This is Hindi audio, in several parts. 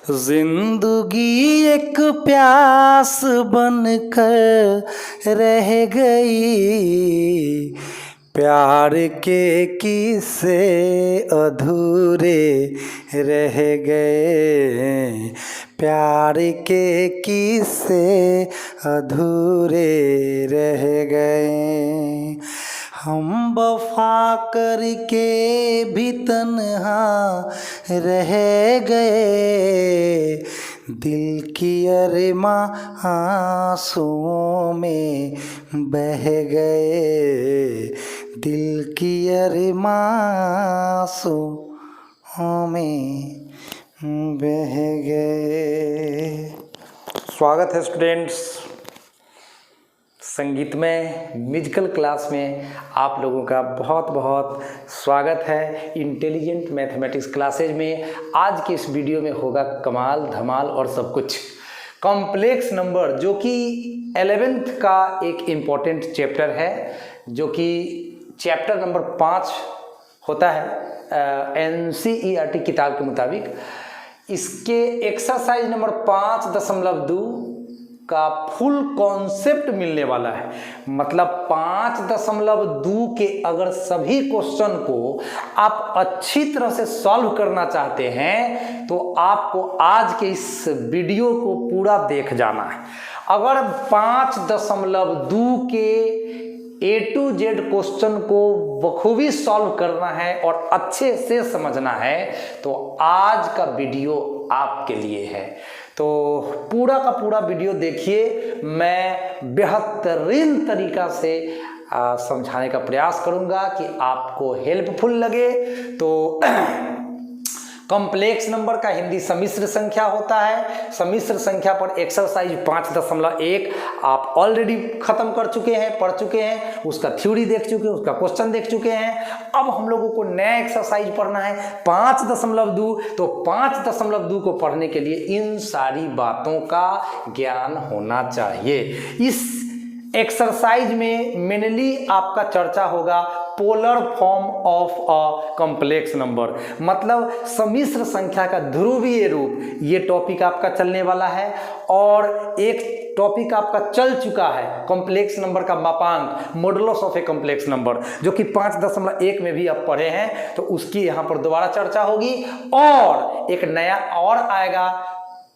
जिंदगी एक प्यास बनकर रह गई, प्यार के किस्से अधूरे रह गए, प्यार के किस्से अधूरे रह गए। हम वफा करके भी तन्हा रह गए, दिल की अरमां आंसुओं में बह गए, दिल की अरमां आंसुओं में बह गए। स्वागत है स्टूडेंट्स, संगीतमय म्यूजिकल क्लास में आप लोगों का बहुत बहुत स्वागत है। इंटेलिजेंट मैथमेटिक्स क्लासेज में आज के इस वीडियो में होगा कमाल धमाल और सब कुछ। कॉम्प्लेक्स नंबर जो कि 11th का एक इम्पॉर्टेंट चैप्टर है, जो कि चैप्टर नंबर 5 होता है NCERT किताब के मुताबिक। इसके एक्सरसाइज नंबर 5.2 का फुल कॉन्सेप्ट मिलने वाला है। मतलब 5.2 के अगर सभी क्वेश्चन को आप अच्छी तरह से सॉल्व करना चाहते हैं तो आपको आज के इस वीडियो को पूरा देख जाना है। अगर 5.2 के A to Z क्वेश्चन को बखूबी सॉल्व करना है और अच्छे से समझना है तो आज का वीडियो आपके लिए है। तो पूरा का पूरा वीडियो देखिए, मैं बेहतरीन तरीका से समझाने का प्रयास करूंगा कि आपको हेल्पफुल लगे। तो कॉम्प्लेक्स नंबर का हिंदी सम्मिश्र संख्या होता है। सम्मिश्र संख्या पर एक्सरसाइज 5.1 आप ऑलरेडी खत्म कर चुके हैं, पढ़ चुके हैं, उसका थ्योरी देख चुके हैं, उसका क्वेश्चन देख चुके हैं। अब हम लोगों को नया एक्सरसाइज पढ़ना है 5.2। तो 5.2 को पढ़ने के लिए इन सारी बातों का ज्ञान होना चाहिए। इस एक्सरसाइज में मेनली आपका चर्चा होगा polar form of a complex number, मतलब सम्मिश्र संख्या का ध्रुवीय रूप। ये टॉपिक आपका चलने वाला है। और एक टॉपिक आपका चल चुका है कॉम्प्लेक्स नंबर का मापांक, modulus of a complex number, जो कि 5.1 में भी आप पढ़े हैं। तो उसकी यहाँ पर दोबारा चर्चा होगी। और एक नया और आएगा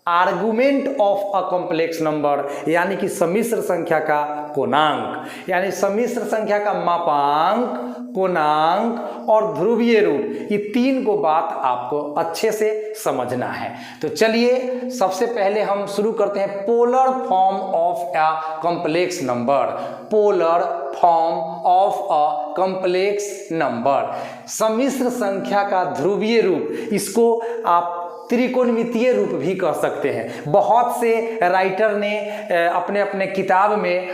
argument of a complex number, यानी कि सम्मिश्र संख्या का कोणांक, यानी सम्मिश्र संख्या का मापांक, कोणांक और ध्रुवीय रूप। ये तीन को बात आपको अच्छे से समझना है। तो चलिए सबसे पहले हम शुरू करते हैं polar form of a complex number. Polar form of a complex number, सम्मिश्र संख्या का ध्रुवीय रूप। इसको आप त्रिकोणमितीय रूप भी कह सकते हैं। बहुत से राइटर ने अपने अपने किताब में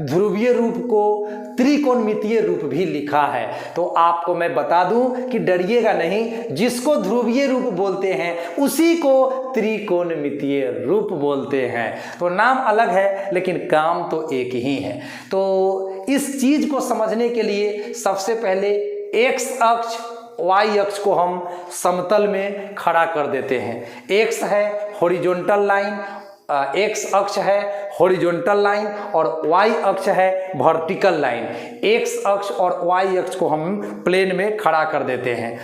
ध्रुवीय रूप को त्रिकोणमितीय रूप भी लिखा है। तो आपको मैं बता दूं कि डरिएगा नहीं, जिसको ध्रुवीय रूप बोलते हैं उसी को त्रिकोणमितीय रूप बोलते हैं। तो नाम अलग है लेकिन काम तो एक ही है। तो इस चीज को समझने के लिए सबसे पहले एक्स अक्ष y अक्ष को हम समतल में खड़ा कर देते हैं। x है हॉरिजॉन्टल लाइन, x अक्ष है हॉरिजॉन्टल लाइन और y अक्ष है वर्टिकल लाइन। x अक्ष और y अक्ष को हम प्लेन में खड़ा कर देते हैं।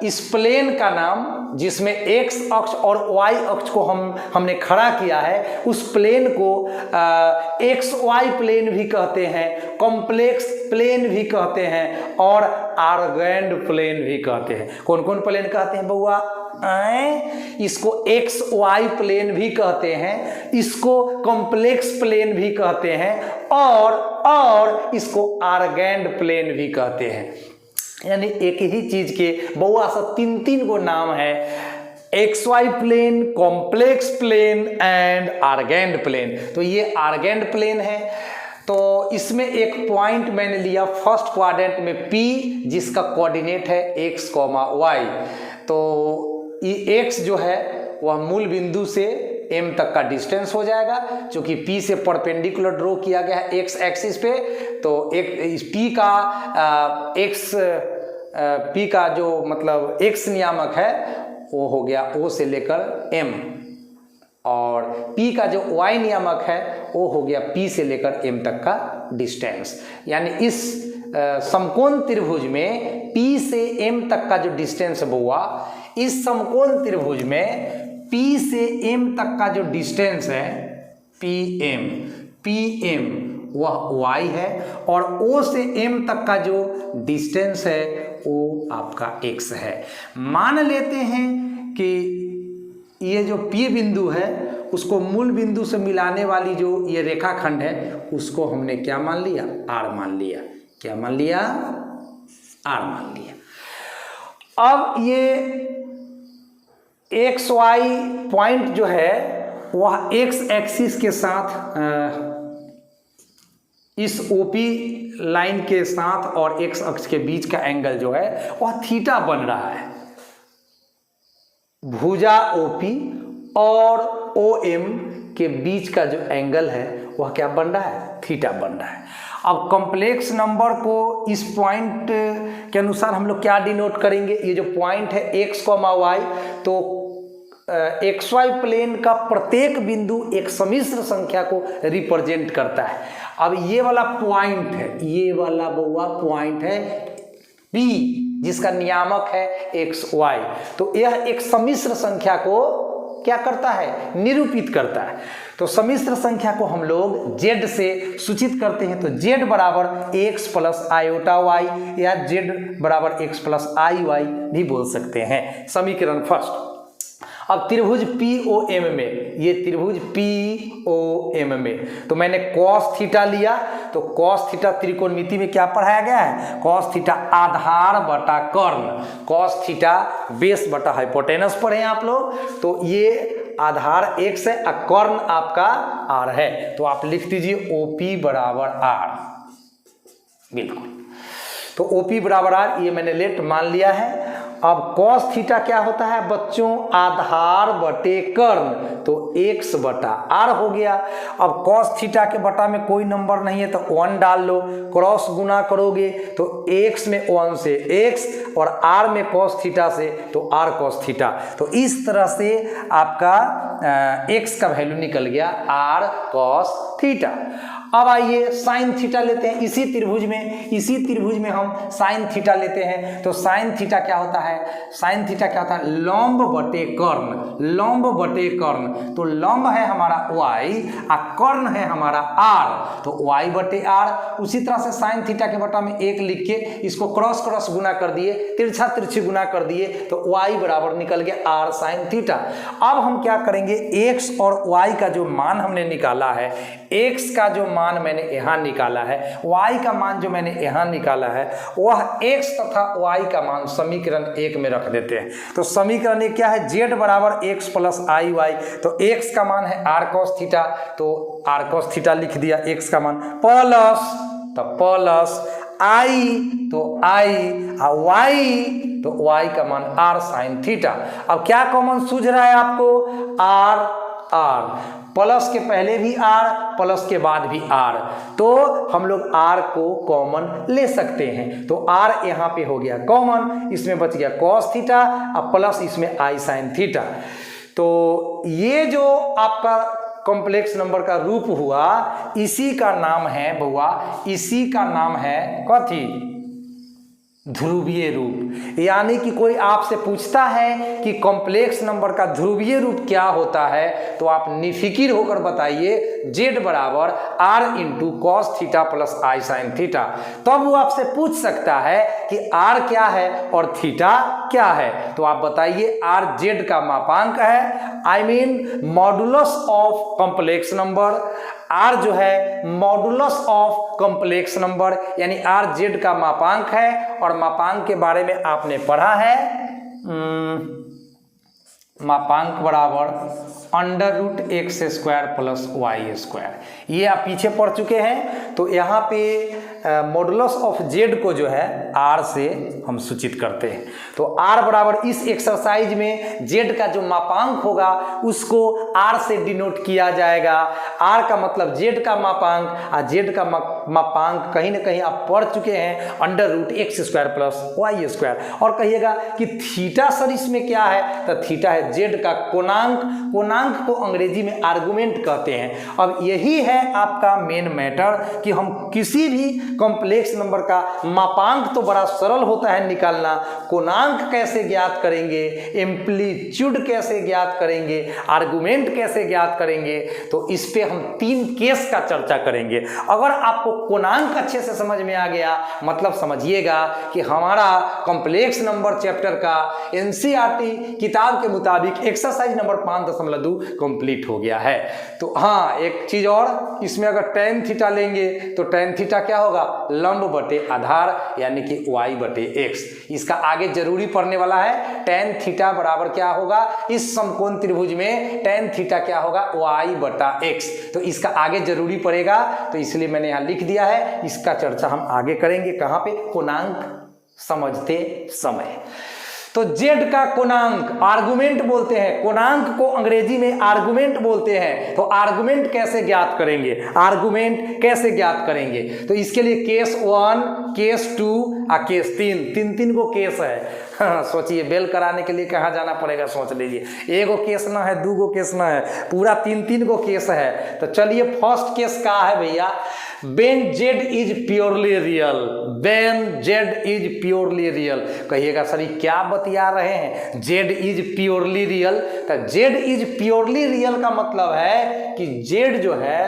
इस प्लेन का नाम, जिसमें x अक्ष और y अक्ष को हमने खड़ा किया है, उस प्लेन को XY प्लेन भी कहते हैं, कॉम्प्लेक्स प्लेन भी कहते हैं और आर्गेंड प्लेन भी कहते हैं। कौन कौन प्लेन कहते हैं बउआ? इसको XY प्लेन भी कहते हैं, इसको कॉम्प्लेक्स प्लेन भी कहते हैं और इसको आर्गेंड प्लेन भी कहते हैं। यानी एक ही चीज के बउआ सब तीन गो नाम है, XY plane, complex plane and Argand plane. तो ये आर्गेंड प्लेन है। तो इसमें एक पॉइंट मैंने लिया फर्स्ट क्वाड्रेंट में P, जिसका कोऑर्डिनेट है x, y। तो ये x जो है वह मूल बिंदु से m तक का डिस्टेंस हो जाएगा, क्योंकि P से परपेंडिकुलर ड्रॉ किया गया है x एक्सिस पे। तो एक P का P का जो मतलब x नियामक है वो हो गया O से लेकर M, और P का जो Y नियामक है वो हो गया P से लेकर M तक का डिस्टेंस। यानी इस समकोण त्रिभुज में P से M तक का जो डिस्टेंस हुआ, इस समकोण त्रिभुज में P से M तक का जो डिस्टेंस है PM वह Y है, और O से M तक का जो डिस्टेंस है वो आपका X है। मान लेते हैं कि ये जो P बिंदु है उसको मूल बिंदु से मिलाने वाली जो ये रेखाखंड है उसको हमने क्या मान लिया, R मान लिया। क्या मान लिया, R मान लिया। अब ये XY पॉइंट जो है वह X एक्सिस के साथ इस OP लाइन के साथ और X अक्ष के बीच का एंगल जो है वह थीटा बन रहा है। भुजा OP और OM के बीच का जो एंगल है वह क्या बन रहा है, थीटा बन रहा है। अब कॉम्प्लेक्स नंबर को इस पॉइंट के अनुसार हम लोग क्या डिनोट करेंगे, ये जो पॉइंट है X, Y, तो XY प्लेन का प्रत्येक बिंदु एक सम्मिश्र संख्या को रिप्रेजेंट करता है। अब ये वाला पॉइंट है, ये वाला बउआ पॉइंट है P जिसका नियामक है XY, तो यह एक सम्मिश्र संख्या को क्या करता है, निरूपित करता है। तो सम्मिश्र संख्या को हम लोग Z से सूचित करते हैं, तो Z बराबर x प्लस आयोटा y या Z बराबर x प्लस आई वाई भी बोल सकते हैं। समीकरण फर्स्ट। अब त्रिभुज POM में, ये त्रिभुज POM में तो मैंने cos थीटा लिया, तो cos थीटा त्रिकोणमिति में क्या पढ़ाया गया है, cos थीटा आधार बटा कर्ण, cos थीटा बेस बटा हाइपोटेनस पढ़े आप लोग। तो ये आधार x है और कर्ण आपका r है, तो आप लिख दीजिए OP बराबर r। बिल्कुल, तो OP बराबर r ये मैंने लेट मान लिया है। अब cos थीटा क्या होता है बच्चों, आधार बटे कर्ण, तो x बटा r हो गया। अब cos थीटा के बटा में कोई नंबर नहीं है तो 1 डाल लो, क्रॉस गुना करोगे तो x में 1 से x और r में cos थीटा से तो r cos थीटा। तो इस तरह से आपका x का वैल्यू निकल गया r cos थीटा। अब आइए साइन थीटा लेते हैं इसी त्रिभुज में हम साइन थीटा लेते हैं। तो साइन थीटा क्या होता है, साइन थीटा क्या होता है, लंब बटे कर्ण। तो लंब है हमारा y और कर्ण है हमारा r, तो y बटे r। उसी तरह से साइन थीटा के बटा में 1 लिख के इसको क्रॉस गुना कर दिए, तिरछा तिरछी गुना कर दिए, तो y बराबर निकल गया r साइन थीटा। अब हम क्या करेंगे, x और y का जो मान हमने निकाला है, x का जो मान मैंने यहाँ निकाला है, y का मान जो मैंने यहाँ निकाला है, वह x तथा y का मान समीकरण 1 में रख देते हैं। तो समीकरण 1 क्या है, z बराबर x प्लस आई वाई, तो x का मान है r cos थीटा, तो r cos थीटा लिख दिया, x का मान प्लस, तो प्लस आई तो आई और y तो y का मान r साइन थीटा। अब क्या कॉमन सूझ रहा है आपको, r प्लस के पहले भी r प्लस के बाद भी r, तो हम लोग r को कॉमन ले सकते हैं। तो r यहाँ पे हो गया कॉमन, इसमें बच गया cos थीटा और प्लस इसमें i साइन थीटा। तो ये जो आपका कॉम्प्लेक्स नंबर का रूप हुआ, इसी का नाम है बउआ, इसी का नाम है कथी, ध्रुवीय रूप। यानी कि कोई आपसे पूछता है कि कॉम्प्लेक्स नंबर का ध्रुवीय रूप क्या होता है, तो आप निफिकिर होकर बताइए z बराबर r into cos theta plus I sine theta. तब वो आपसे पूछ सकता है कि r क्या है और थीटा क्या है, तो आप बताइए r z का मापांक है, I mean modulus of complex number. r जो है मॉडुलस ऑफ कॉम्प्लेक्स नंबर, यानी r z का मापांक है। और मापांक के बारे में आपने पढ़ा है, मापांक बराबर √x² प्लस y², ये आप पीछे पढ़ चुके हैं। तो यहाँ पे मॉडुलस ऑफ जेड को जो है आर से हम सूचित करते हैं। तो आर बराबर इस एक्सरसाइज में जेड का जो मापांक होगा उसको आर से डिनोट किया जाएगा। आर का मतलब जेड का मापांक, और जेड का मापांक कहीं ना कहीं आप पढ़ चुके हैं under root x square plus y square. और कहिएगा कि थीटा सर इसमें क्या है, तो थीटा है जेड का कोणांक। कोणांक को अंग्रेजी में आर्गुमेंट कहते हैं। अब यही है आपका मेन मैटर कि हम किसी भी कॉम्प्लेक्स नंबर का मापांक तो बड़ा सरल होता है निकालना, कोणांक कैसे ज्ञात करेंगे, एम्पलीट्यूड कैसे ज्ञात करेंगे, आर्गुमेंट कैसे ज्ञात करेंगे, तो इस पे हम 3 केस का चर्चा करेंगे। अगर आपको कोणांक अच्छे से समझ में आ गया मतलब समझिएगा कि हमारा कॉम्प्लेक्स नंबर चैप्टर का एनसीईआरटी किताब के मुताबिक एक्सरसाइज नंबर 5.2 कंप्लीट हो गया है। तो हाँ, एक चीज और, इसमें अगर tan थीटा लेंगे तो tan थीटा क्या होगा, लंब बटे आधार यानी कि y बटे x। इसका आगे जरूरी पड़ने वाला है। tan थीटा बराबर क्या होगा, इस समकोण त्रिभुज में tan थीटा क्या होगा, y बटा x। तो इसका आगे जरूरी पड़ेगा, तो इसलिए मैंने यहाँ लिख दिया है। इसका चर्चा हम आगे करेंगे कहाँ पे, कोणांक समझते समय। तो जेड का कोणांक आर्गुमेंट बोलते हैं, कोणांक को अंग्रेजी में आर्गुमेंट बोलते हैं। तो आर्गुमेंट कैसे ज्ञात करेंगे, आर्गुमेंट कैसे ज्ञात करेंगे, तो इसके लिए केस 1, केस 2 और केस 3, तीन को केस है। हाँ, सोचिए बेल कराने के लिए कहाँ जाना पड़ेगा, सोच लीजिए। एगो केस ना है, 2 गो केस ना है, पूरा 3 गो केस है। तो चलिए फर्स्ट केस का है भैया, when z is purely real, when z is purely real। कहिएगा सर ये क्या बतिया रहे हैं, z is purely real। तो z is purely real का मतलब है कि z जो है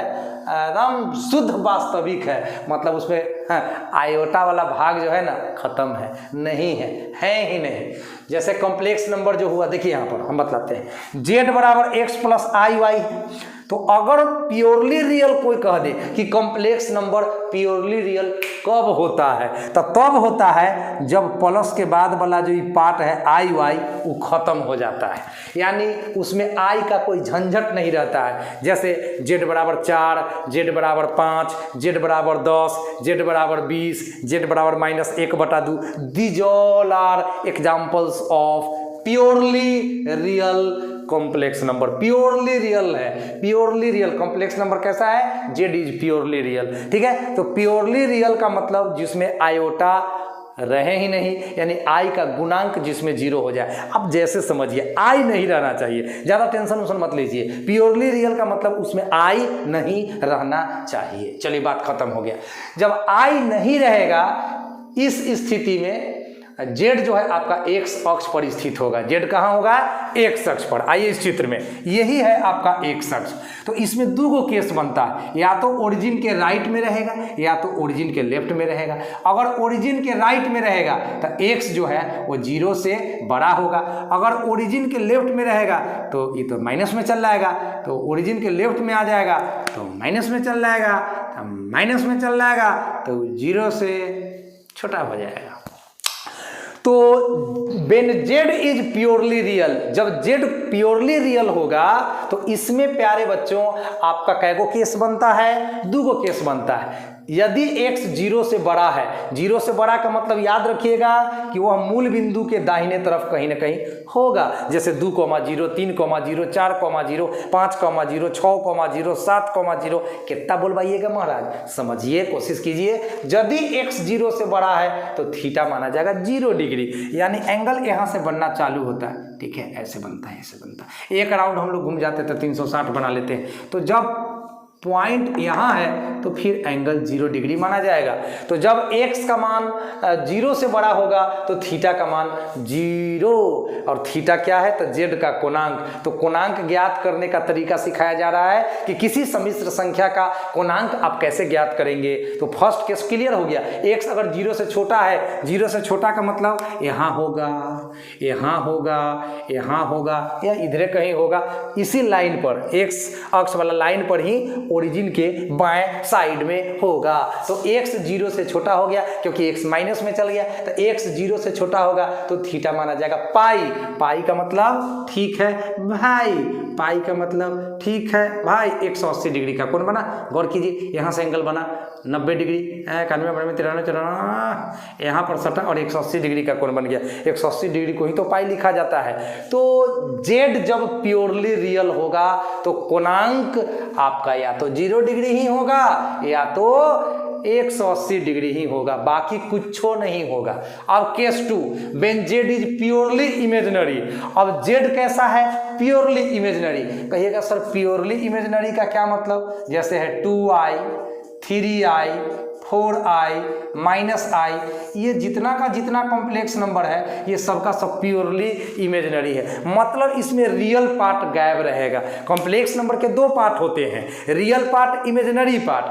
एकदम शुद्ध वास्तविक है, मतलब उसमें आयोटा वाला भाग जो है ना खत्म है, नहीं है ही नहीं। जैसे कॉम्प्लेक्स नंबर जो हुआ, देखिए यहाँ पर हम बतलाते हैं, z बराबर x प्लस आई वाई है। तो अगर प्योरली रियल कोई कह दे कि कॉम्प्लेक्स नंबर प्योरली रियल कब होता है, तो तब होता है जब प्लस के बाद वाला जो पार्ट है आई वाई वो खत्म हो जाता है, यानी उसमें आई का कोई झंझट नहीं रहता है। जैसे z बराबर 4, z बराबर 5, z बराबर 10, z बराबर 20, z बराबर -1/2। These all are examples of purely real complex number. Purely real है, प्योरली रियल कॉम्प्लेक्स नंबर कैसा है, जेड इज प्योरली रियल। ठीक है, तो प्योरली रियल का मतलब जिसमें आयोटा रहे ही नहीं, यानी आई का गुणांक जिसमें 0 हो जाए। अब जैसे समझिए, आई नहीं रहना चाहिए, ज़्यादा टेंशन उसन मत लीजिए। प्योरली रियल का मतलब उसमें आई नहीं रहना चाहिए। चलिए बात खत्म हो गया। जब आई नहीं रहेगा इस स्थिति में जेड जो है आपका एक्स अक्ष पर स्थित होगा। जेड कहाँ होगा, एक्स अक्ष पर। आइए इस चित्र में, यही है आपका एक्स अक्ष। तो इसमें 2 गो केस बनता है, या तो ओरिजिन के राइट में रहेगा या तो ओरिजिन के लेफ्ट में रहेगा। अगर ओरिजिन के राइट में रहेगा तो एक्स जो है वो 0 से बड़ा होगा। अगर ओरिजिन के लेफ्ट में रहेगा तो ये तो माइनस में चल जाएगा, तो ओरिजिन के लेफ्ट में आ जाएगा तो माइनस में चल जाएगा, माइनस में चल जाएगा तो 0 से छोटा हो जाएगा। तो when z is purely real, जब z प्योरली रियल होगा तो इसमें प्यारे बच्चों आपका कैगो केस बनता है, 2 गो केस बनता है। यदि x 0 से बड़ा है, 0 से बड़ा का मतलब याद रखिएगा कि वह मूल बिंदु के दाहिने तरफ कहीं ना कहीं होगा। जैसे 2, 0, 3, 0, 4, 0, 5, 0, 6, 0, 7, 0। कितना बोलवाइएगा महाराज, समझिए, कोशिश कीजिए। यदि x 0 से बड़ा है तो थीटा माना जाएगा 0 डिग्री, यानी एंगल यहाँ से बनना चालू होता है। ठीक है, ऐसे बनता है, ऐसे बनता है। एक राउंड हम लोग घूम जाते थे 360 बना लेते हैं। तो जब पॉइंट यहाँ है तो फिर एंगल 0 डिग्री माना जाएगा। तो जब x का मान 0 से बड़ा होगा तो थीटा का मान 0, और थीटा क्या है तो z का कोणांक। तो कोणांक ज्ञात करने का तरीका सिखाया जा रहा है कि किसी सम्मिश्र संख्या का कोणांक आप कैसे ज्ञात करेंगे। तो फर्स्ट केस क्लियर हो गया। x अगर 0 से छोटा है, 0 से छोटा का मतलब यहाँ होगा, यहाँ होगा, यहाँ होगा या इधर कहीं होगा, इसी लाइन पर x अक्ष वाला लाइन पर ही ओरिजिन के बाएं साइड में होगा। तो x 0 से छोटा हो गया क्योंकि x माइनस में चल गया, तो x 0 से छोटा होगा तो थीटा माना जाएगा पाई। पाई का मतलब ठीक है भाई, पाई का मतलब ठीक है भाई 180 डिग्री का कोण बना। गौर कीजिए यहाँ से एंगल बना 90 डिग्री, 91 93 94 यहाँ पर सटा और 180 डिग्री का कोण बन गया। 180 डिग्री को ही तो पाई लिखा जाता है। तो z जब प्योरली रियल होगा तो कोणांक आपका या तो 0 डिग्री ही होगा या तो 180 डिग्री ही होगा, बाकी कुछ नहीं होगा। अब case 2, when z is purely imaginary. अब z कैसा है? Purely imaginary. कहिएगा सर प्योरली इमेजिनरी का क्या मतलब? जैसे है 2i 3i 4i -i, ये जितना का जितना कॉम्प्लेक्स नंबर है ये सबका सब प्योरली इमेजिनरी है, मतलब इसमें रियल पार्ट गायब रहेगा। कॉम्प्लेक्स नंबर के दो पार्ट होते हैं, real part, imaginary part.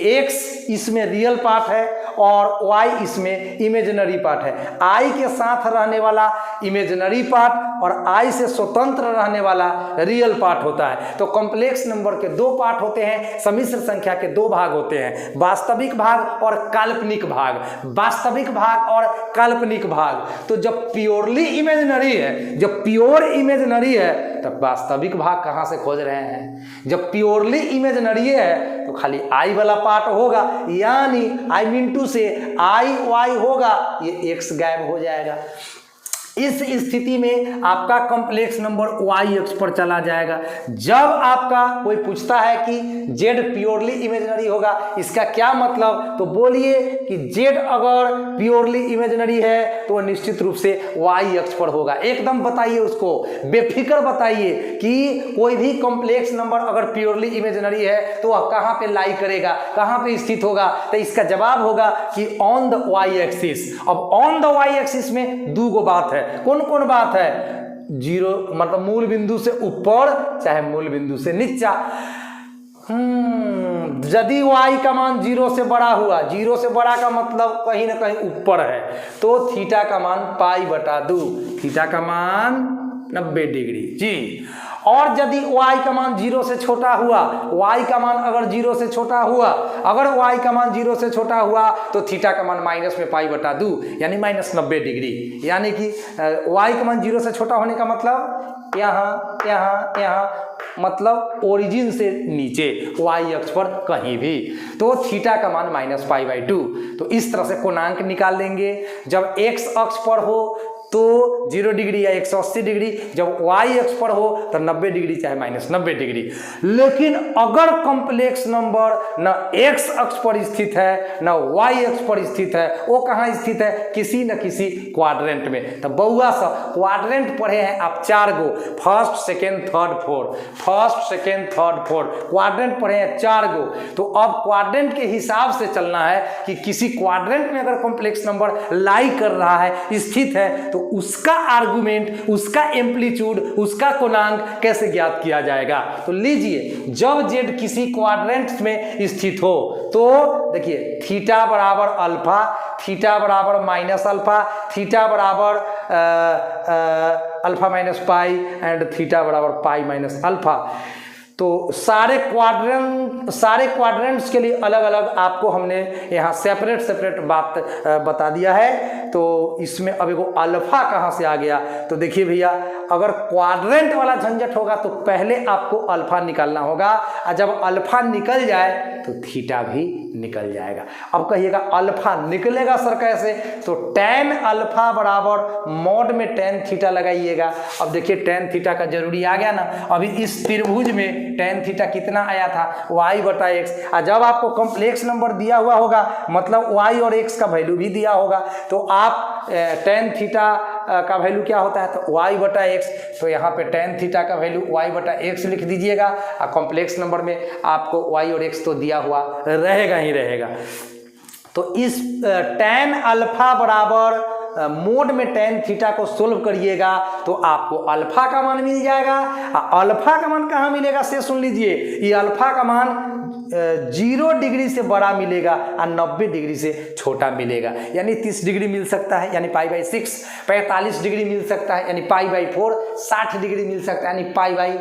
x इसमें रियल पार्ट है और y इसमें इमेजिनरी पार्ट है। i के साथ रहने वाला इमेजिनरी पार्ट और i से स्वतंत्र रहने वाला रियल पार्ट होता है। तो कॉम्प्लेक्स नंबर के दो पार्ट होते हैं, सम्मिश्र संख्या के दो भाग होते हैं, वास्तविक भाग और काल्पनिक भाग। वास्तविक भाग और काल्पनिक भाग। तो जब प्योरली इमेजिनरी है, जब प्योर इमेजिनरी है तब वास्तविक भाग कहाँ से खोज रहे हैं? जब प्योरली इमेजिनरी है तो खाली आई वाला पार्ट होगा, यानी आई मीन टू से आई वाई होगा, ये एक्स गायब हो जाएगा। इस स्थिति में आपका कॉम्प्लेक्स नंबर वाई एक्स पर चला जाएगा। जब आपका कोई पूछता है कि जेड प्योरली इमेजिनरी होगा, इसका क्या मतलब? तो बोलिए कि जेड अगर प्योरली इमेजिनरी है तो निश्चित रूप से वाई एक्स पर होगा। एकदम बताइए उसको, बेफिक्र बताइए कि कोई भी कॉम्प्लेक्स नंबर अगर प्योरली इमेजिनरी है तो वह कहाँ पे लाई करेगा, कहाँ पे स्थित होगा? तो इसका जवाब होगा कि ऑन द वाई एक्सिस। अब ऑन द वाई एक्सिस में दो गो बात है। कौन कौन बात है? जीरो मतलब मूल बिंदु से ऊपर चाहे मूल बिंदु से नीचा। यदि y का मान 0 से बड़ा हुआ, 0 से बड़ा का मतलब कहीं ना कहीं ऊपर है, तो थीटा का मान π/2, थीटा का मान 90 डिग्री जी। और यदि y का मान 0 से छोटा हुआ, y का मान अगर 0 से छोटा हुआ, अगर y का मान 0 से छोटा हुआ तो थीटा का मान माइनस में π/2 यानी -90 डिग्री। यानी कि y का मान 0 से छोटा होने का मतलब यहाँ यहाँ यहाँ, मतलब ओरिजिन से नीचे y अक्ष पर कहीं भी, तो थीटा का मान -π/2। तो इस तरह से कोणांक निकाल लेंगे। जब x अक्ष पर हो तो 0 डिग्री या 180 डिग्री, जब y अक्ष पर हो तो 90 डिग्री चाहे -90 डिग्री। लेकिन अगर कॉम्प्लेक्स नंबर न x अक्ष पर स्थित है न y अक्ष पर स्थित है, वो कहाँ स्थित है? किसी न किसी क्वाड्रेंट में। तो बउआ सब क्वाड्रेंट पढ़े हैं आप 4 गो, first second third fourth, first second third fourth, quadrant पढ़े हैं 4 गो। तो अब क्वाड्रेंट के हिसाब से चलना है कि किसी क्वाड्रेंट में अगर कॉम्प्लेक्स नंबर लाई कर रहा है, स्थित है, तो उसका आर्गुमेंट, उसका एम्पलीट्यूड, उसका कोणांक कैसे ज्ञात किया जाएगा? तो लीजिए, जब जेड किसी क्वाड्रेंट में स्थित हो तो देखिए थीटा बराबर अल्फा, थीटा बराबर माइनस अल्फा, थीटा बराबर alpha minus pi and theta बराबर पाई माइनस अल्फा। तो सारे क्वाड्रेंट्स के लिए अलग अलग आपको हमने यहाँ सेपरेट बात बता दिया है। तो इसमें अब एगो अल्फा कहाँ से आ गया? तो देखिए भैया, अगर क्वाड्रेंट वाला झंझट होगा तो पहले आपको अल्फा निकालना होगा, और जब अल्फा निकल जाए तो थीटा भी निकल जाएगा। अब कहिएगा अल्फा निकलेगा सर कैसे? तो tan अल्फा बराबर मॉड में tan थीटा लगाइएगा। अब देखिए tan थीटा का जरूरी आ गया ना। अभी इस त्रिभुज में tan थीटा कितना आया था? y/x। और जब आपको कॉम्प्लेक्स नंबर दिया हुआ होगा मतलब y और x का वैल्यू भी दिया होगा, तो आप tan थीटा का वैल्यू क्या होता है? तो y/x। तो यहाँ पे tan थीटा का वैल्यू y/x लिख दीजिएगा, और कॉम्प्लेक्स नंबर में आपको y और x तो दिया हुआ रहेगा ही रहेगा। तो इस tan अल्फा बराबर मोड में tan थीटा को सोल्व करिएगा तो आपको अल्फा का मान मिल जाएगा। अल्फा का मान कहाँ मिलेगा से सुन लीजिए, ये अल्फा का मान 0 डिग्री से बड़ा मिलेगा और 90 डिग्री से छोटा मिलेगा। यानी 30 डिग्री मिल सकता है यानी π/6, 45 डिग्री मिल सकता है यानी π/4, 60 डिग्री मिल सकता है यानी π/3।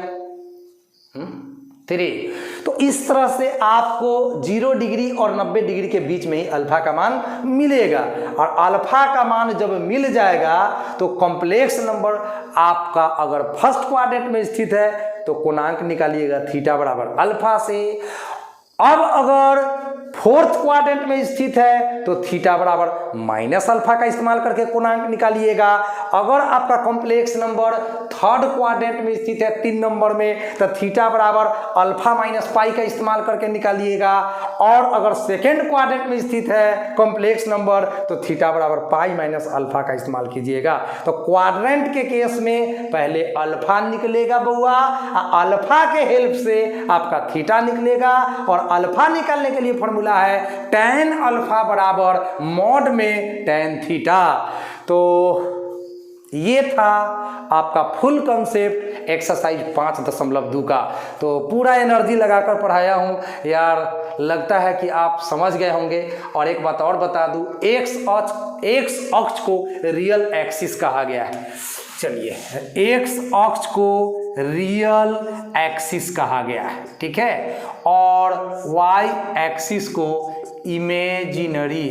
तो इस तरह से आपको 0 डिग्री और 90 डिग्री के बीच में ही अल्फा का मान मिलेगा। और अल्फा का मान जब मिल जाएगा तो कॉम्प्लेक्स नंबर आपका अगर फर्स्ट क्वाड्रेंट में स्थित है तो कोणांक निकालिएगा थीटा बराबर अल्फा से। अब अगर फोर्थ क्वाड्रेंट में स्थित है तो थीटा बराबर माइनस अल्फा का इस्तेमाल करके कोणांक निकालिएगा। अगर आपका कॉम्प्लेक्स नंबर थर्ड क्वाड्रेंट में स्थित है 3 नंबर में तो थीटा बराबर अल्फा माइनस पाई का इस्तेमाल करके निकालिएगा। और अगर सेकेंड क्वाड्रेंट में स्थित है कॉम्प्लेक्स नंबर तो थीटा बराबर पाई माइनस अल्फा का इस्तेमाल कीजिएगा। तो क्वाड्रेंट के केस में पहले अल्फा निकलेगा बउआ, अल्फा के हेल्प से आपका थीटा निकलेगा। और अल्फा निकालने के लिए फॉर्मूला है tan अल्फा बराबर मॉड में tan थीटा। तो ये था आपका फुल कॉन्सेप्ट एक्सरसाइज 5.2 का। तो पूरा एनर्जी लगाकर पढ़ाया हूँ यार, लगता है कि आप समझ गए होंगे। और एक बात और बता दूँ, एक्स अक्ष को रियल एक्सिस कहा गया है। चलिए, एक्स अक्ष को रियल एक्सिस कहा गया है, ठीक है। और वाई एक्सिस को इमेजिनरी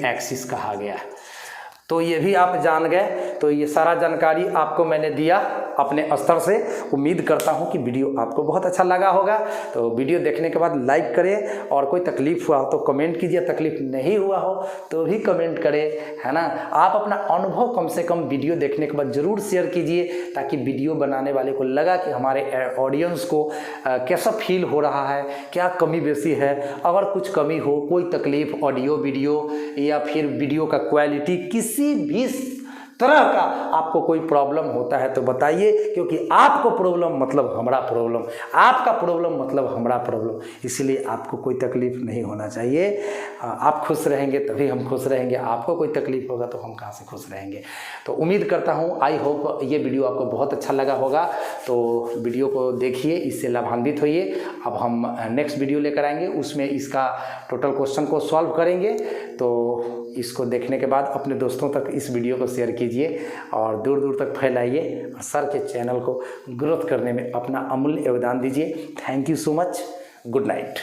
एक्सिस कहा गया है। तो ये भी आप जान गए। तो ये सारा जानकारी आपको मैंने दिया अपने स्तर से। उम्मीद करता हूँ कि वीडियो आपको बहुत अच्छा लगा होगा। तो वीडियो देखने के बाद लाइक करें, और कोई तकलीफ हुआ हो तो कमेंट कीजिए, तकलीफ नहीं हुआ हो तो भी कमेंट करें, है ना। आप अपना अनुभव कम से कम वीडियो देखने के बाद ज़रूर शेयर कीजिए, ताकि वीडियो बनाने वाले को लगा कि हमारे ऑडियंस को कैसा फील हो रहा है, क्या कमी बेसी है। अगर कुछ कमी हो, कोई तकलीफ, ऑडियो वीडियो या फिर वीडियो का क्वालिटी, किसी भी तरह का आपको कोई प्रॉब्लम होता है तो बताइए, क्योंकि आपको प्रॉब्लम मतलब हमारा प्रॉब्लम, आपका प्रॉब्लम मतलब हमारा प्रॉब्लम, इसलिए आपको कोई तकलीफ नहीं होना चाहिए। आप खुश रहेंगे तभी हम खुश रहेंगे, आपको कोई तकलीफ होगा तो हम कहाँ से खुश रहेंगे। तो उम्मीद करता हूँ, आई होप ये वीडियो आपको बहुत अच्छा लगा होगा। तो वीडियो को देखिए, इससे लाभान्वित होइए। अब हम नेक्स्ट वीडियो लेकर आएंगे, उसमें इसका टोटल क्वेश्चन को सॉल्व करेंगे। तो इसको देखने के बाद अपने दोस्तों तक इस वीडियो को शेयर कीजिए और दूर दूर तक फैलाइए, और सर के चैनल को ग्रोथ करने में अपना अमूल्य योगदान दीजिए। Thank you so much. Good night.